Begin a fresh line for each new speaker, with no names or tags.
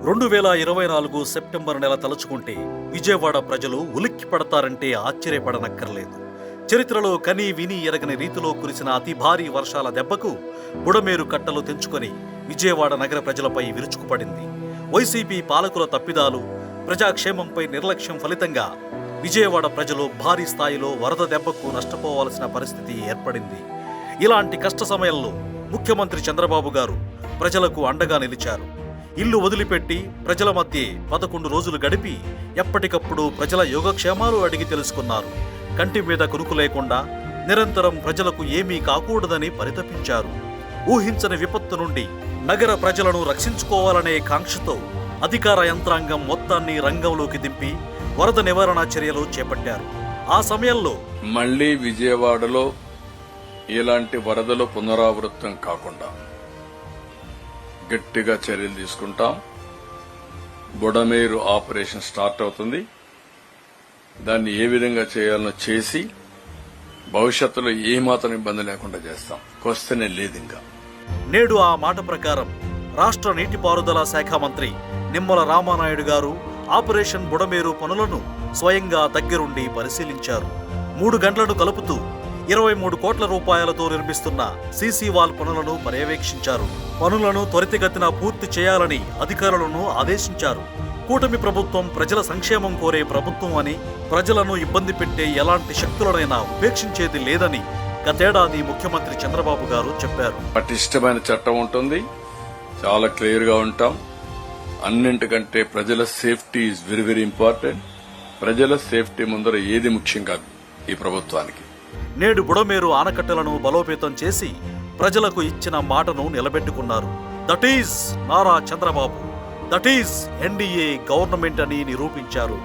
2024 September నెల తలుచుకుంటే విజయవాడ ప్రజలు ఉలిక్కి పడతారంటే ఆశ్చర్యపడనక్కర్లేదు. చరిత్రలో కనీ విని ఎరగని రీతిలో కురిసిన అతి భారీ వర్షాల దెబ్బకు బుడమేరు కట్టలు తెంచుకొని విజయవాడ నగర ప్రజలపై విరుచుకుపడింది. వైసీపీ పాలకుల తప్పిదాలు, ప్రజాక్షేమంపై నిర్లక్ష్యం ఫలితంగా విజయవాడ ప్రజలు భారీ స్థాయిలో వరద దెబ్బకు నష్టపోవాల్సిన పరిస్థితి ఏర్పడింది. ఇలాంటి కష్ట సమయంలో ముఖ్యమంత్రి చంద్రబాబు గారు ప్రజలకు అండగా నిలిచారు. ఇల్లు వదిలిపెట్టి ప్రజల మధ్య 11 రోజులు గడిపి ఎప్పటికప్పుడు ప్రజల యోగక్షేమాలు అడిగి తెలుసుకున్నారు. కంటి మీద కునుకు లేకుండా నిరంతరం ప్రజలకు ఏమీ కాకూడదని పరితపించారు. ఊహించని విపత్తు నుండి నగర ప్రజలను రక్షించుకోవాలనే కాంక్షతో అధికార యంత్రాంగం మొత్తాన్ని రంగంలోకి దింపి వరద నివారణ చర్యలు చేపట్టారు. ఆ సమయంలో
మళ్లీ విజయవాడలో ఇలాంటి వరదలు పునరావృతం కాకుండా గట్టిగా చర్యలు తీసుకుంటాం. బుడమేరు ఆపరేషన్ స్టార్ట్ అవుతుంది. దాన్ని ఏ విధంగా చేయాలనో చేసి భవిష్యత్తులో ఏమాత్రం ఇబ్బంది లేకుండా చేస్తాం. క్వశ్చనే లేదు. ఇంకా
నేడు ఆ మాట ప్రకారం రాష్ట్ర నీటిపారుదల శాఖ మంత్రి నిమ్మల రామానాయుడు గారు ఆపరేషన్ బుడమేరు పనులను స్వయంగా దగ్గరుండి పరిశీలించారు. 3 గంటలను కలుపుతూ 23 కోట్ల రూపాయలతో నిర్మిస్తున్న సీసీ వాల్ పనులను పర్యవేక్షించారు. పనులను త్వరితగతిన పూర్తి చేయాలని అధికారులను ఆదేశించారు. కూటమి ప్రభుత్వం ప్రజల సంక్షేమం కోరే ప్రభుత్వం అని, ప్రజలను ఇబ్బంది పెట్టే ఎలాంటి శక్తులనైనా ఉపేక్షించేది లేదని గతేడాది ముఖ్యమంత్రి చంద్రబాబు గారు చెప్పారు.
పటిష్టమైన చట్టం ఉంటుంది, చాలా క్లియర్ గా ఉంటాం. అన్నింటికంటే ప్రజల safety is very very important. ప్రజల సేఫ్టీ ముందర ఏది ముఖ్యం కాదు ఈ ప్రభుత్వానికి.
నేడు బుడమేరు ఆనకట్టలను బలోపేతం చేసి ప్రజలకు ఇచ్చిన మాటను నిలబెట్టుకున్నారు. That is Nara Chandrababu, that is NDA government అని నిరూపించారు.